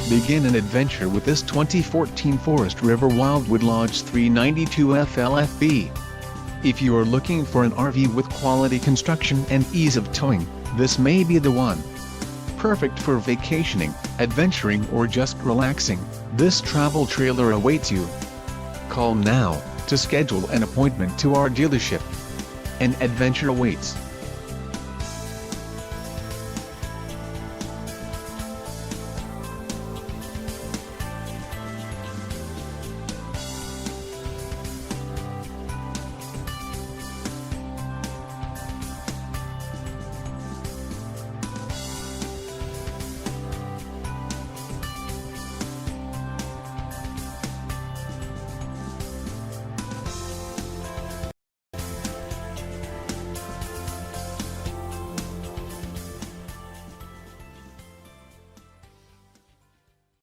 Begin an adventure with this 2014 Forest River Wildwood Lodge 392 FLFB. If you are looking for an RV with quality construction and ease of towing, this may be the one. Perfect for vacationing, adventuring or just relaxing, this travel trailer awaits you. Call now to schedule an appointment to our dealership. An adventure awaits.